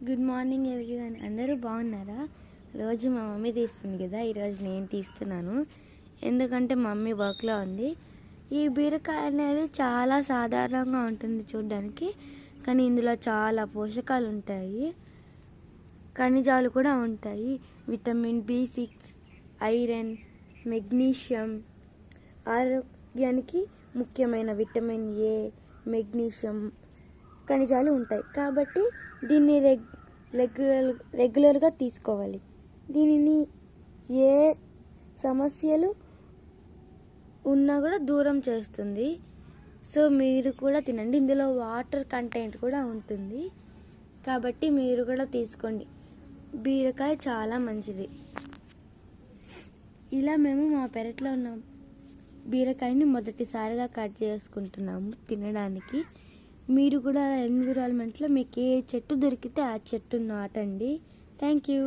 Good morning everyone. అందరూ బాగున్నారా? రోజు మా మమ్మీ తీస్తుంది కదా, ఈరోజు నేను తీస్తున్నాను. ఎందుకంటే మమ్మీ వర్క్లో ఉంది. ఈ బీరకాయ అనేది చాలా సాధారణంగా ఉంటుంది చూడడానికి, కానీ ఇందులో చాలా పోషకాలు ఉంటాయి, ఖనిజాలు కూడా ఉంటాయి. విటమిన్ B6, ఐరన్, మెగ్నీషియం, ఆరోగ్యానికి ముఖ్యమైన విటమిన్ A, మెగ్నీషియం, ఖనిజాలు ఉంటాయి. కాబట్టి దీన్ని రెగ్యులర్గా తీసుకోవాలి. దీనిని ఏ సమస్యలు ఉన్నా కూడా దూరం చేస్తుంది. సో మీరు కూడా తినండి. ఇందులో వాటర్ కంటెంట్ కూడా ఉంటుంది, కాబట్టి మీరు కూడా తీసుకోండి. బీరకాయ చాలా మంచిది. ఇలా మేము మా పెరట్లో ఉన్న బీరకాయని మొదటిసారిగా కట్ చేసుకుంటున్నాము తినడానికి. మీరు కూడా ఎన్విరాన్మెంట్లో మీకు ఏ చెట్టు దొరికితే ఆ చెట్టు నాటండి. Thank you.